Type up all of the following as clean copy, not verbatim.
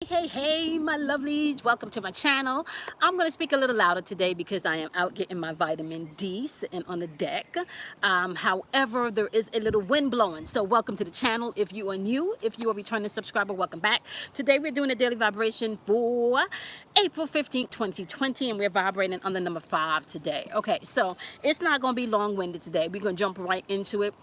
Hey, my lovelies, welcome to my channel. I'm going to speak a little louder today because I am out getting my vitamin D sitting on the deck. However, there is a little wind blowing, so welcome to the channel. If you are new, if you are a returning subscriber, welcome back. Today we're doing a daily vibration for April 15th, 2020, and we're vibrating on the number 5 today. Okay, so it's not going to be long-winded today. We're going to jump right into it.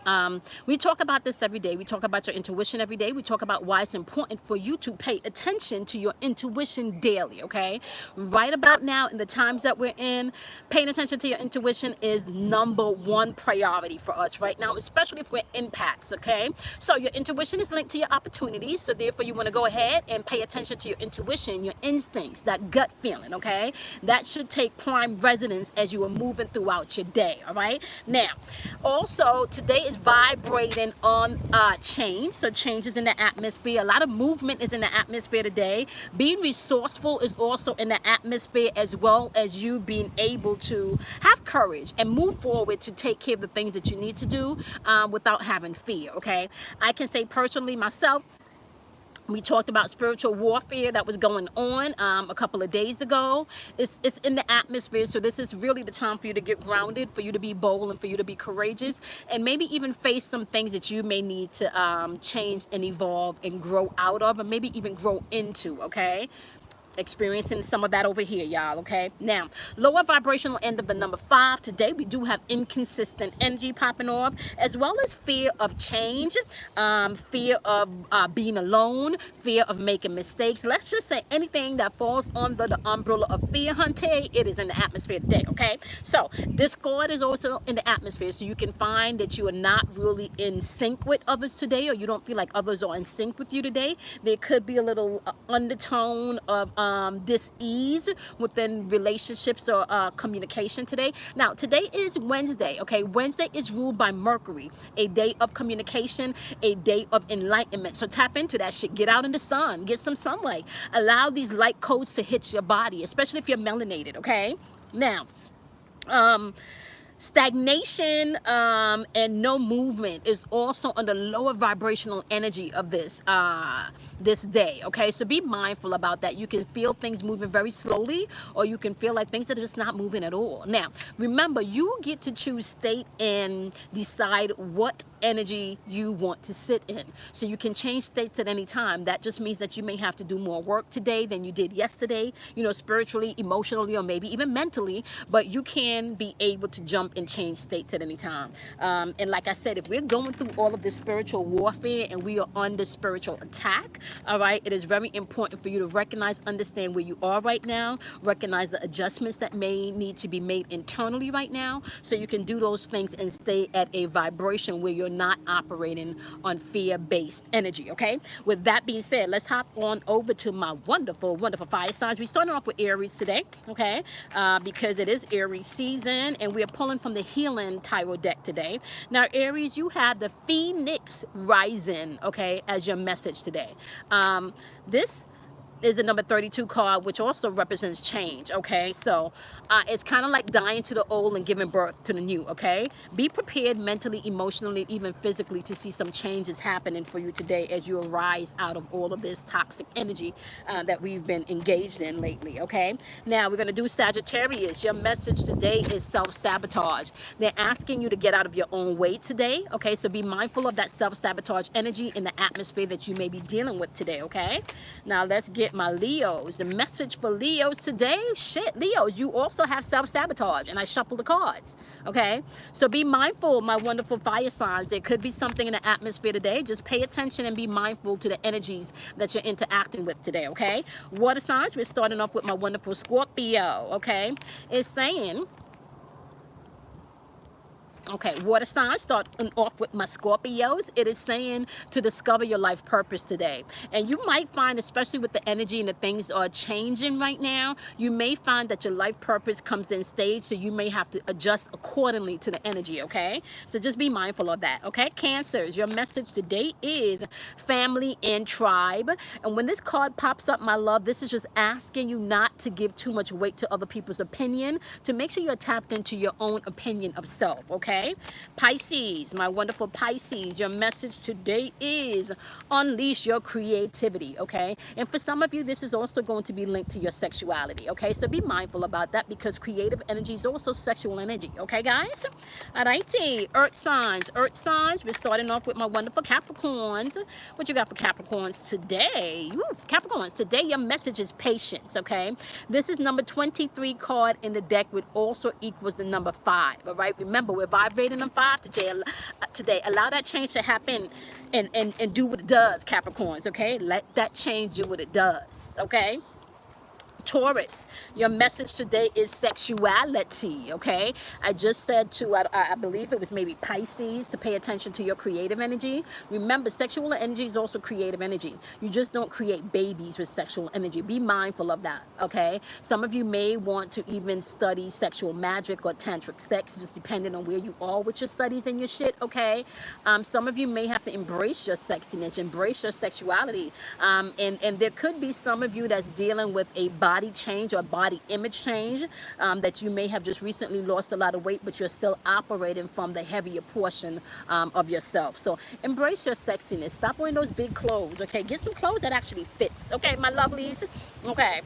We talk about this every day. We talk about your intuition every day. We talk about why it's important for you to pay attention to your intuition daily, okay? Right about now, in the times that we're in, paying attention to your intuition is number one priority for us right now, especially if we're empaths, okay? So your intuition is linked to your opportunities, so therefore you want to go ahead and pay attention to your intuition, your instincts, that gut feeling, okay? That should take prime residence as you are moving throughout your day, all right? Now, also, today is vibrating on change, so change is in the atmosphere. A lot of movement is in the atmosphere today. Being resourceful is also in the atmosphere, as well as you being able to have courage and move forward to take care of the things that you need to do without having fear, okay? I can say personally myself, we talked about spiritual warfare that was going on a couple of days ago. It's in the atmosphere, so this is really the time for you to get grounded, for you to be bold, and for you to be courageous, and maybe even face some things that you may need to change and evolve and grow out of, and maybe even grow into, okay? Experiencing some of that over here, y'all, okay? Now, lower vibrational end of the number 5. Today, we do have inconsistent energy popping off, as well as fear of change, fear of being alone, fear of making mistakes. Let's just say anything that falls under the umbrella of fear, hunting, it is in the atmosphere today, okay? So, discord is also in the atmosphere, so you can find that you are not really in sync with others today, or you don't feel like others are in sync with you today. There could be a little undertone of dis-ease within relationships or communication today. Now, today is Wednesday, okay? Wednesday is ruled by Mercury, a day of communication, a day of enlightenment. So tap into that shit. Get out in the sun. Get some sunlight. Allow these light codes to hit your body, especially if you're melanated, okay? Now, stagnation and no movement is also on the lower vibrational energy of this day, okay? So be mindful about that. You can feel things moving very slowly, or you can feel like things that are just not moving at all. Now, remember, you get to choose state and decide what energy you want to sit in. So you can change states at any time. That just means that you may have to do more work today than you did yesterday, you know, spiritually, emotionally, or maybe even mentally, but you can be able to jump and change states at any time. And like I said, if we're going through all of this spiritual warfare and we are under spiritual attack, all right, it is very important for you to recognize, understand where you are right now, recognize the adjustments that may need to be made internally right now, so you can do those things and stay at a vibration where you're not operating on fear-based energy, okay? With that being said, let's hop on over to my wonderful fire signs. We started off with Aries today, okay? Because it is Aries season, and we are pulling from the healing tarot deck today. Now, Aries, you have the Phoenix rising, okay, as your message today. This is the number 32 card, which also represents change, okay? So it's kind of like dying to the old and giving birth to the new, okay? Be prepared mentally, emotionally, even physically to see some changes happening for you today as you arise out of all of this toxic energy that we've been engaged in lately, okay? Now, we're going to do Sagittarius. Your message today is self-sabotage. They're asking you to get out of your own way today, okay? So be mindful of that self-sabotage energy in the atmosphere that you may be dealing with today, okay? Now, let's get my Leos. The message for Leos today, shit, Leos, you also have self-sabotage, and I shuffle the cards, okay? So be mindful, my wonderful fire signs. There could be something in the atmosphere today. Just pay attention and be mindful to the energies that you're interacting with today, okay? Water signs, we're starting off with my wonderful Scorpio, okay? It's saying, okay, water signs, starting off with my Scorpios. It is saying to discover your life purpose today. And you might find, especially with the energy and the things are changing right now, you may find that your life purpose comes in stage, so you may have to adjust accordingly to the energy, okay? So just be mindful of that, okay? Cancers, your message today is family and tribe. And when this card pops up, my love, this is just asking you not to give too much weight to other people's opinion, to make sure you're tapped into your own opinion of self, okay? okay? Pisces, my wonderful Pisces, your message today is unleash your creativity, okay? And for some of you, this is also going to be linked to your sexuality, okay? So be mindful about that, because creative energy is also sexual energy, okay, guys? All righty, Earth signs, we're starting off with my wonderful Capricorns. What you got for Capricorns today? Woo, Capricorns, today your message is patience, okay? This is number 23 card in the deck, which also equals the number 5, all right? Remember, we're vibrating on 5 today. Allow that change to happen and do what it does, Capricorns, okay? Let that change do what it does, okay? Taurus, your message today is sexuality, okay? I just said to, I believe it was maybe Pisces, to pay attention to your creative energy. Remember, sexual energy is also creative energy. You just don't create babies with sexual energy. Be mindful of that, okay? Some of you may want to even study sexual magic or tantric sex, just depending on where you are with your studies and your shit, okay? Some of you may have to embrace your sexiness, embrace your sexuality, and there could be some of you that's dealing with a body change or body image change, that you may have just recently lost a lot of weight, but you're still operating from the heavier portion of yourself. So embrace your sexiness. Stop wearing those big clothes, okay? Get some clothes that actually fits, okay, my lovelies? Okay.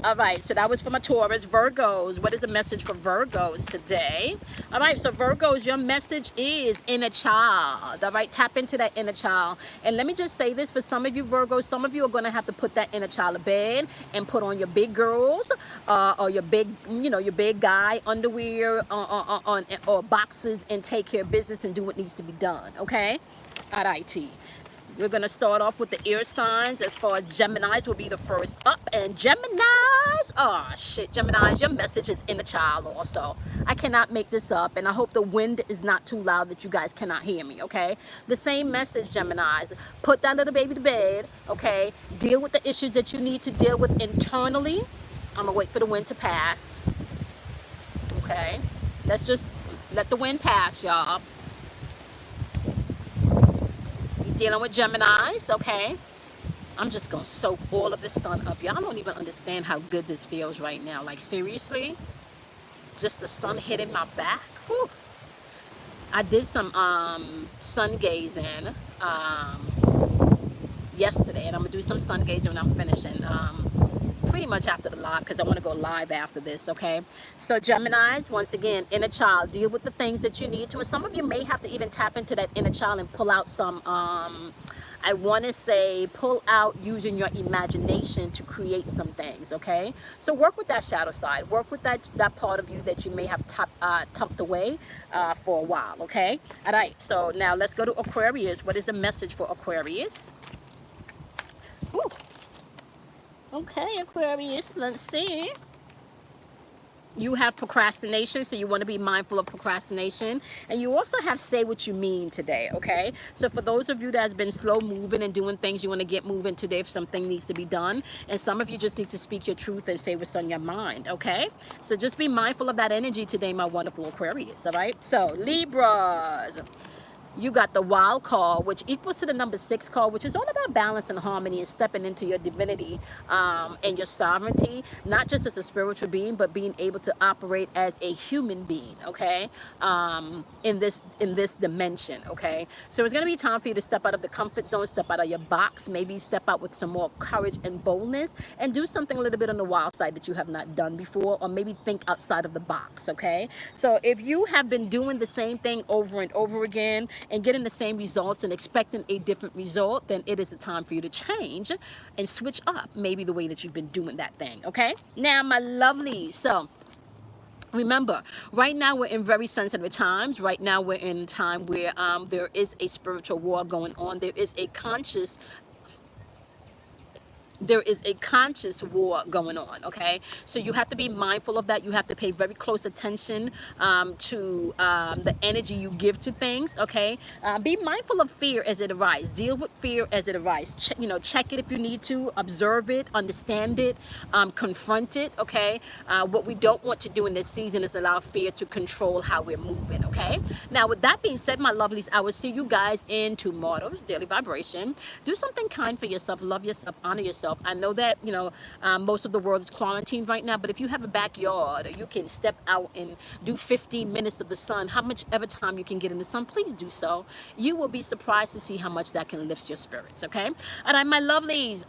All right, so that was for my Taurus. Virgos, what is the message for Virgos today? All right, so Virgos, your message is inner child. All right, tap into that inner child. And let me just say this, for some of you Virgos, some of you are going to have to put that inner child to bed and put on your big girls or your big, your big guy underwear or boxes and take care of business and do what needs to be done, okay? All righty. We're going to start off with the air signs. As far as Geminis will be the first up. And Geminis, oh shit, Geminis, your message is inner child also. I cannot make this up, and I hope the wind is not too loud that you guys cannot hear me, okay? The same message, Geminis. Put that little baby to bed, okay? Deal with the issues that you need to deal with internally. I'm going to wait for the wind to pass, okay? Let's just let the wind pass, y'all. Dealing with Geminis, okay? I'm just gonna soak all of the sun up. Y'all don't even understand how good this feels right now. Like, seriously, just the sun hitting my back. Whew. I did some sun gazing yesterday, and I'm gonna do some sun gazing when I'm finishing. Pretty much after the live, because I want to go live after this, okay? So Geminis, once again, inner child, deal with the things that you need to. And some of you may have to even tap into that inner child and pull out some, I want to say, pull out using your imagination to create some things, okay? So work with that shadow side. Work with that part of you that you may have tucked away for a while, okay? All right, so now let's go to Aquarius. What is the message for Aquarius? Ooh. Okay, Aquarius, let's see. You have procrastination, so you want to be mindful of procrastination. And you also have say what you mean today, okay? So for those of you that's been slow moving and doing things, you want to get moving today if something needs to be done. And some of you just need to speak your truth and say what's on your mind, okay? So just be mindful of that energy today, my wonderful Aquarius, all right? So Libras. You got the wild card, which equals to the number 6 card, which is all about balance and harmony and stepping into your divinity and your sovereignty, not just as a spiritual being, but being able to operate as a human being, okay, in this dimension, okay? So it's going to be time for you to step out of the comfort zone, step out of your box, maybe step out with some more courage and boldness, and do something a little bit on the wild side that you have not done before, or maybe think outside of the box, okay? So if you have been doing the same thing over and over again, and getting the same results and expecting a different result, then it is a time for you to change and switch up maybe the way that you've been doing that thing, okay? Now, my lovelies, so remember, right now we're in very sensitive times. Right now we're in a time where there is a spiritual war going on. There is a conscious war going on, okay? So you have to be mindful of that. You have to pay very close attention to the energy you give to things, okay? Be mindful of fear as it arises. Deal with fear as it arises. Check it if you need to. Observe it, understand it, confront it, okay? What we don't want to do in this season is allow fear to control how we're moving, okay? Now, with that being said, my lovelies, I will see you guys in tomorrow's daily vibration. Do something kind for yourself. Love yourself. Honor yourself. yourself. I know that, you know, most of the world is quarantined right now, but if you have a backyard, or you can step out and do 15 minutes of the sun, how much ever time you can get in the sun, please do so. You will be surprised to see how much that can lift your spirits, okay? All right, my lovelies.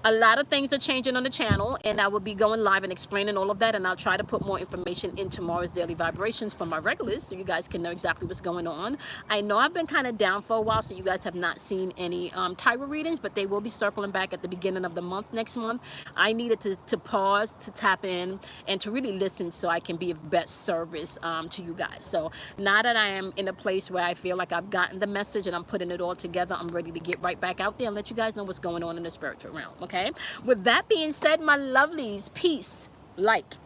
A lot of things are changing on the channel, and I will be going live and explaining all of that, and I'll try to put more information in tomorrow's daily vibrations for my regulars so you guys can know exactly what's going on. I know I've been kind of down for a while, so you guys have not seen any tarot readings, but they will be circling back at the beginning of the month next month. I needed to pause, to tap in, and to really listen so I can be of best service to you guys. So now that I am in a place where I feel like I've gotten the message and I'm putting it all together, I'm ready to get right back out there and let you guys know what's going on in the spiritual realm. Okay, with that being said, my lovelies, peace, light,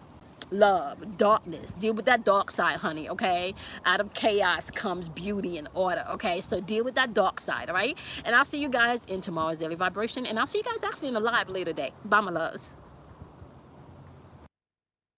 love, darkness. Deal with that dark side, honey, okay? Out of chaos comes beauty and order, okay? So deal with that dark side, all right? And I'll see you guys in tomorrow's daily vibration, and I'll see you guys actually in a live later day. Bye, my loves.